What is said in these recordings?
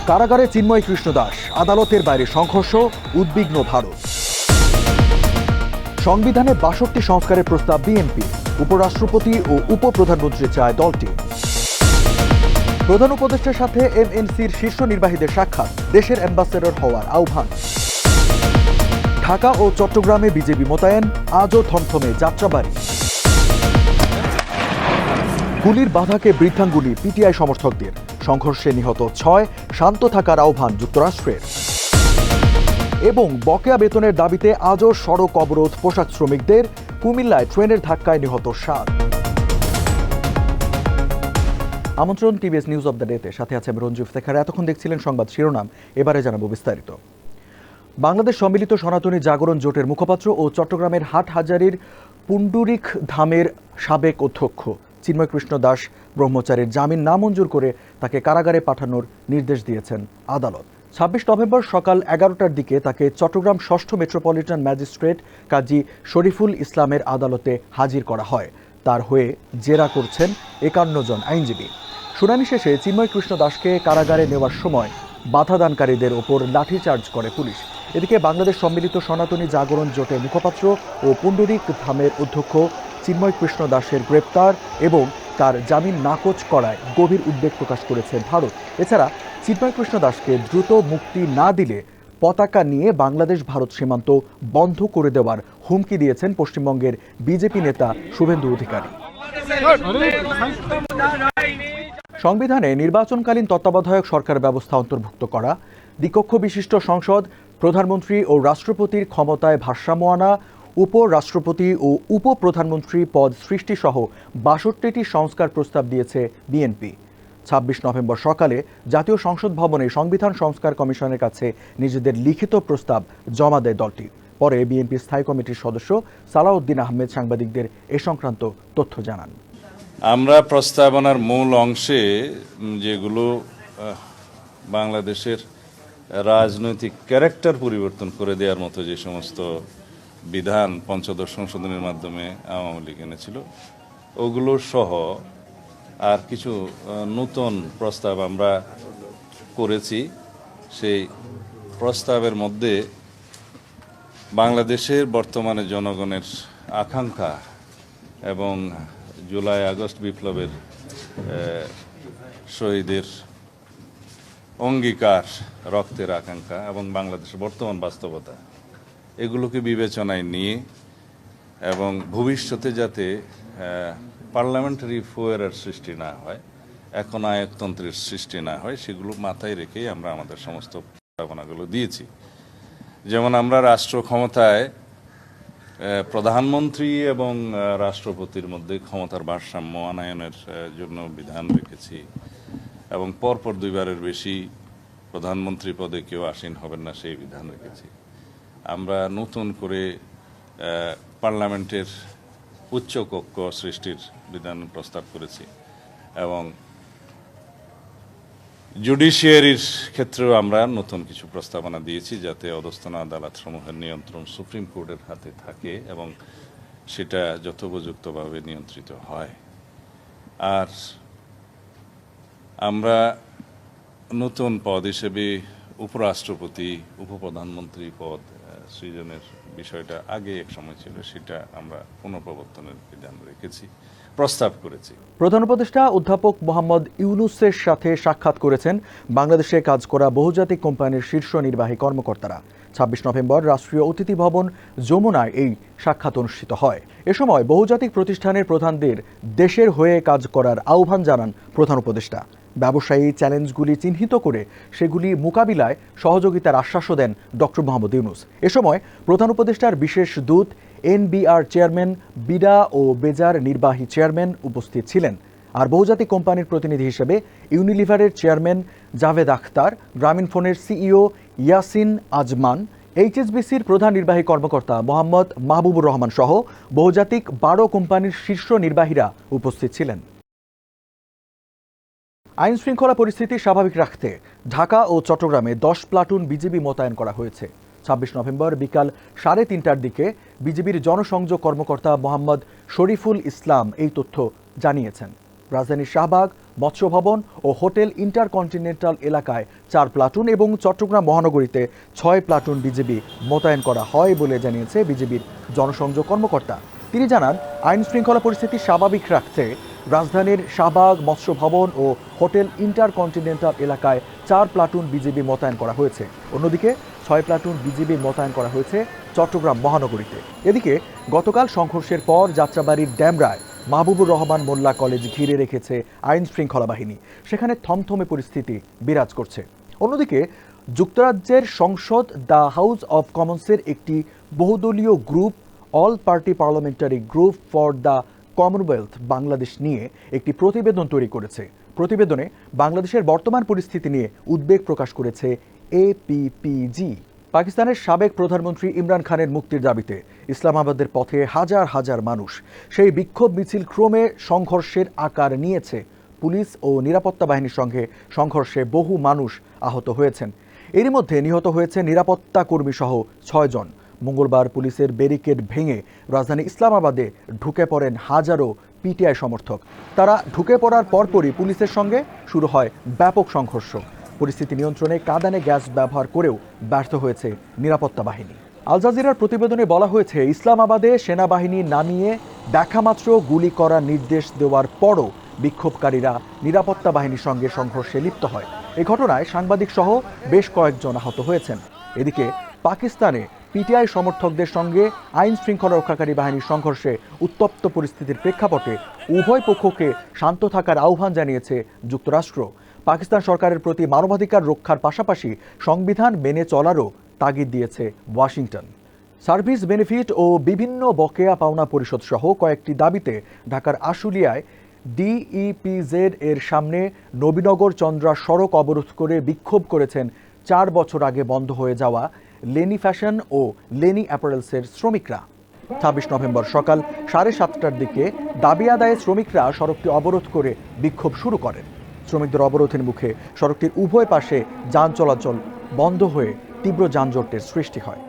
কারাগারে চিন্ময় কৃষ্ণ দাস, আদালতের বাইরে সংঘর্ষ, উদ্বিগ্ন ভারত। সংবিধানে ৬২ সংস্কারের প্রস্তাব বিএনপি, উপরাষ্ট্রপতি ও উপপ্রধানমন্ত্রী চায় দলটি। প্রধান উপদেষ্টার সাথে এমএনসির শীর্ষ নির্বাহীদের সাক্ষাৎ, দেশের অ্যাম্বাসেডর হওয়ার আহ্বান। ঢাকা ও চট্টগ্রামে বিজেপি মোতায়েন, আজও থমথমে যাত্রাবাড়ি। গুলির বাধাকে বৃদ্ধাঙ্গুলি পিটিআই সমর্থকদের, সংঘর্ষে নিহত ৬, শান্ত থাকার আহ্বান যুক্তরাষ্ট্রের। এবং বকেয়া বেতনের দাবিতে আজও সড়ক অবরোধ পোশাক শ্রমিকদের, কুমিল্লায় ট্রেনের ধাক্কায় নিহত ৭। আমন্ত্রণ টিভিএস নিউজ অব দ্য ডেতে, সাথে আছে রঞ্জু ইফতেখার। এতক্ষণ দেখছিলেন সংবাদ শিরোনাম, এবারে জানাবো বিস্তারিত। বাংলাদেশ সম্মিলিত সনাতনী জাগরণ জোটের মুখপাত্র ও চট্টগ্রামের হাটহাজারীর পুণ্ডরিক ধামের সাবেক অধ্যক্ষ চিন্ময় কৃষ্ণ দাস ব্রহ্মচারীর জামিন নামঞ্জুর করে তাকে কারাগারে পাঠানোর নির্দেশ দিয়েছেন আদালত। ২৬ নভেম্বর সকাল ১১টার দিকে তাকে চট্টগ্রাম ৬ষ্ঠ মেট্রোপলিটন ম্যাজিস্ট্রেট কাজী শরীফুল ইসলামের আদালতে হাজির করা হয়। তার হয়ে জেরা করছেন ৫১ জন আইনজীবী। শুনানি শেষে চিন্ময় কৃষ্ণ দাসকে কারাগারে নেওয়ার সময় বাধাদানকারীদের ওপর লাঠিচার্জ করে পুলিশ। এদিকে বাংলাদেশ সম্মিলিত সনাতনী জাগরণ জোটের মুখপাত্র ও পুণ্ডরিক ধামের অধ্যক্ষ চিন্ময় কৃষ্ণ দাসের গ্রেপ্তার এবং তার জামিন নাকচ করায় গভীর উদ্বেগ প্রকাশ করেছে ভারত। এছাড়া চিন্ময় কৃষ্ণ দাসকে দ্রুত মুক্তি না দিলে পতাকা নিয়ে বাংলাদেশ ভারত সীমান্ত বন্ধ করে দেওয়ার হুমকি দিয়েছেন পশ্চিমবঙ্গের বিজেপি নেতা শুভেন্দু অধিকারী। সংবিধানে নির্বাচনকালীন তত্ত্বাবধায়ক সরকার ব্যবস্থা অন্তর্ভুক্ত করা, দ্বিকক্ষ বিশিষ্ট সংসদ, প্রধানমন্ত্রী ও রাষ্ট্রপতির ক্ষমতায় ভারসাম্য আনা, উপরাষ্ট্রপতি ও উপপ্রধানমন্ত্রী পদ সৃষ্টিসহ ৬২টি সংস্কার প্রস্তাব দিয়েছে বিএনপি। ২৬ নভেম্বর সকালে জাতীয় সংসদ ভবনে সংবিধান সংস্কার কমিশনের কাছে নিজেদের লিখিত প্রস্তাব জমা দেয় দলটি। পরে বিএনপি স্থায়ী কমিটির সদস্য সালাউদ্দিন আহমেদ সাংবাদিকদের এ সংক্রান্ত তথ্য জানান। আমরা প্রস্তাবনার মূল অংশে যেগুলো বাংলাদেশের রাজনৈতিক ক্যারেক্টার পরিবর্তন করে দেওয়ার মতো যে সমস্ত বিধান পঞ্চদশ সংশোধনের মাধ্যমে আওয়ামী লীগ এনেছিল, ওগুলো সহ আর কিছু নতুন প্রস্তাব আমরা করেছি। সেই প্রস্তাবের মধ্যে বাংলাদেশের বর্তমানে জনগণের আকাঙ্ক্ষা এবং জুলাই আগস্ট বিপ্লবের শহীদের অঙ্গীকার, রক্তের আকাঙ্ক্ষা এবং বাংলাদেশের বর্তমান বাস্তবতা, এগুলোকে বিবেচনায় নিয়ে এবং ভবিষ্যতে যাতে পার্লামেন্টারি ফোয়ারের সৃষ্টি না হয়, এখন আয়কতন্ত্রের সৃষ্টি না হয়, সেগুলো মাথায় রেখেই আমরা আমাদের সমস্ত প্রস্তাবনাগুলো দিয়েছি। যেমন আমরা রাষ্ট্র ক্ষমতায় প্রধানমন্ত্রী এবং রাষ্ট্রপতির মধ্যে ক্ষমতার ভারসাম্য আনয়নের জন্য বিধান রেখেছি এবং পরপর ২ বারের বেশি প্রধানমন্ত্রী পদে কেউ আসীন হবেন না, সেই বিধান রেখেছি। আমরা নতুন করে পার্লামেন্টের উচ্চ কক্ষ সৃষ্টির বিধান প্রস্তাব করেছি এবং জুডিশিয়ারির ক্ষেত্রেও আমরা নতুন কিছু প্রস্তাবনা দিয়েছি, যাতে অধস্তন আদালত সমূহের নিয়ন্ত্রণ সুপ্রিম কোর্টের হাতে থাকে এবং সেটা যথোপযুক্তভাবে নিয়ন্ত্রিত হয়। আর আমরা নতুন পদ হিসেবে উপরাষ্ট্রপতি, উপপ্রধানমন্ত্রী পদ সৃজনের বিষয়টা আগে এক সময় ছিল, সেটা আমরা পুনঃপ্রবর্তনের বিধান রেখেছি, প্রস্তাব করেছি। প্রধান উপদেষ্টা অধ্যাপক মোহাম্মদ ইউনুসের সাথে সাক্ষাৎ করেছেন বাংলাদেশে কাজ করা বহুজাতিক কোম্পানির শীর্ষ নির্বাহী কর্মকর্তারা। ২৬ নভেম্বর রাষ্ট্রীয় অতিথি ভবন যমুনায় এই সাক্ষাৎ অনুষ্ঠিত হয়। এ সময় বহুজাতিক প্রতিষ্ঠানের প্রধানদের দেশের হয়ে কাজ করার আহ্বান জানান প্রধান উপদেষ্টা। ব্যবসায়ী চ্যালেঞ্জগুলি চিহ্নিত করে সেগুলি মোকাবিলায় সহযোগিতার আশ্বাসও দেন ডক্টর মোহাম্মদ ইউনুস। এ সময় প্রধান উপদেষ্টার বিশেষ দূত, এনবিআর চেয়ারম্যান, বিডা ও বেজার নির্বাহী চেয়ারম্যান উপস্থিত ছিলেন। আর বহুজাতিক কোম্পানির প্রতিনিধি হিসেবে ইউনিলিভারের চেয়ারম্যান জাভেদ আখতার, গ্রামীণফোনের সিইও ইয়াসিন আজমান, এইচএসবিসির প্রধান নির্বাহী কর্মকর্তা মোহাম্মদ মাহবুবুর রহমান সহ বহুজাতিক ১২ কোম্পানির শীর্ষ নির্বাহীরা উপস্থিত ছিলেন। আইন শৃঙ্খলা পরিস্থিতি স্বাভাবিক রাখতে ঢাকা ও চট্টগ্রামে ১০ প্লাটুন বিজিবি মোতায়েন করা হয়েছে। ২৬ নভেম্বর বিকাল ৩:৩০টার দিকে বিজিবির জনসংযোগ কর্মকর্তা মোহাম্মদ শরীফুল ইসলাম এই তথ্য জানিয়েছেন। রাজধানীর শাহবাগ মৎস্য ভবন ও হোটেল ইন্টারকন্টিনেন্টাল এলাকায় 4 প্লাটুন এবং চট্টগ্রাম মহানগরীতে 6 প্লাটুন বিজিবি মোতায়েন করা হয় বলে জানিয়েছে বিজিবির জনসংযোগ কর্মকর্তা। তিনি জানান, আইন শৃঙ্খলা পরিস্থিতি স্বাভাবিক রাখতে রাজধানীর শাহবাগ, মৎস্য ভবন ও হোটেল ইন্টারকন্টিনেন্টাল এলাকায় 4 প্লাটুন বিজিবি মোতায়েন করা হয়েছে। অন্যদিকে 6 প্লাটুন বিজিবি মোতায়েন করা হয়েছে চট্টগ্রাম মহানগরীতে। এদিকে গতকাল সংঘর্ষের পর যাত্রাবাড়ির ড্যামরায় মাহবুবুর রহমান মোল্লা কলেজ ঘিরে রেখেছে আইন শৃঙ্খলা বাহিনী। সেখানে থমথমে পরিস্থিতি বিরাজ করছে। অন্যদিকে যুক্তরাজ্যের সংসদ দ্য হাউস অব কমন্সের একটি বহুদলীয় group all party parliamentary group for the Commonwealth Bangladesh নিয়ে একটি প্রতিবেদন তৈরি করেছে। প্রতিবেদনে বাংলাদেশের বর্তমান পরিস্থিতি নিয়ে উদ্বেগ প্রকাশ করেছে APPG। পাকিস্তানের সাবেক প্রধানমন্ত্রী ইমরান খানের মুক্তির দাবিতে ইসলামাবাদের পথে হাজার হাজার মানুষ। সেই বিক্ষোভ মিছিল ক্রমে সংঘর্ষের আকার নিয়েছে। পুলিশ ও নিরাপত্তা বাহিনীর সঙ্গে সংঘর্ষে বহু মানুষ আহত হয়েছেন। এরই মধ্যে নিহত হয়েছে নিরাপত্তা কর্মী সহ 6 জন। মঙ্গলবার পুলিশের ব্যারিকেড ভেঙে রাজধানী ইসলামাবাদে ঢুকে পড়েন হাজারো পিটিআই সমর্থক। তারা ঢুকে পড়ার পরপরই পুলিশের সঙ্গে শুরু হয় ব্যাপক সংঘর্ষ। পরিস্থিতি নিয়ন্ত্রণে কাঁদানে গ্যাস ব্যবহার করেও ব্যর্থ হয়েছে নিরাপত্তা বাহিনী। আল জাজিরার প্রতিবেদনে বলা হয়েছে, ইসলামাবাদে সেনাবাহিনী নামিয়ে দেখামাত্র গুলি করার নির্দেশ দেওয়ার পরও বিক্ষোভকারীরা নিরাপত্তা বাহিনীর সঙ্গে সংঘর্ষে লিপ্ত হয়। এই ঘটনায় সাংবাদিক সহ বেশ কয়েকজন আহত হয়েছেন। এদিকে পাকিস্তানে পিটিআই সমর্থকদের সঙ্গে আইন শৃঙ্খলা রক্ষাকারী বাহিনীর সংঘর্ষে উত্তপ্ত পরিস্থিতির প্রেক্ষাপটে উভয় পক্ষকে শান্ত থাকার আহ্বান জানিয়েছে যুক্তরাষ্ট্র। পাকিস্তান সরকারের প্রতি মানবাধিকার রক্ষার পাশাপাশি সংবিধান মেনে চলারও তাগিদ দিয়েছে ওয়াশিংটন। সার্ভিস বেনিফিট ও বিভিন্ন বকেয়া পাওনা পরিশোধ সহ কয়েকটি দাবিতে ঢাকার আশুলিয়ায় DEPZ এর সামনে নবীনগর চন্দ্রা সড়ক অবরোধ করে বিক্ষোভ করেছেন 4 বছর আগে বন্ধ হয়ে যাওয়া লেনি ফ্যাশন ও লেনি অ্যাপারেলসের শ্রমিকরা। 26 নভেম্বর সকাল 7:30টার দিকে দাবি আদায়ে শ্রমিকরা সড়কটি অবরোধ করে বিক্ষোভ শুরু করেন। শ্রমিকদের অবরোধের মুখে সড়কটির উভয় পাশে যান চলাচল বন্ধ হয়ে তীব্র যানজটের সৃষ্টি হয়।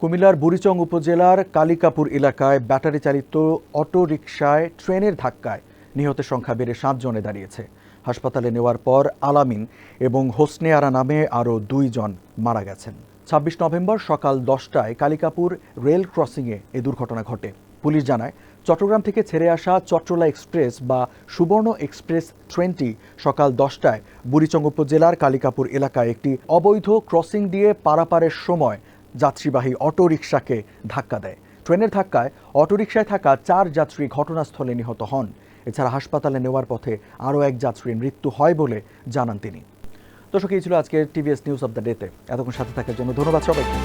কুমিল্লার বুড়িচং উপজেলার কালিকাপুর এলাকায় ব্যাটারি চালিত অটোরিকশায় ট্রেনের ধাক্কায় নিহতের সংখ্যা বেড়ে 7 জনে দাঁড়িয়েছে। হাসপাতালে নেওয়ার পর আলামিন এবং হোসনে আরা নামে আরও 2 জন মারা গেছেন। 26 নভেম্বর সকাল 10টায় কালিকাপুর রেল ক্রসিংয়ে এ দুর্ঘটনা ঘটে। পুলিশ জানায়, চট্টগ্রাম থেকে ছেড়ে আসা চট্টলা এক্সপ্রেস বা সুবর্ণ এক্সপ্রেস ট্রেনটি সকাল 10টায় বুড়িচং উপজেলার কালিকাপুর এলাকায় একটি অবৈধ ক্রসিং দিয়ে পারাপারের সময় যাত্রীবাহী অটোরিকশাকে ধাক্কা দেয়। ট্রেনের ধাক্কায় অটোরিকশায় থাকা 4 যাত্রী ঘটনাস্থলে নিহত হন। এছাড়া হাসপাতালে নেওয়ার পথে আরও 1 যাত্রীর মৃত্যু হয় বলে জানান তিনি। দর্শক, এই ছিল আজকের টিভিএস নিউজ অব দ্য ডেতে। এতক্ষণ সাথে থাকার জন্য ধন্যবাদ সবাইকে।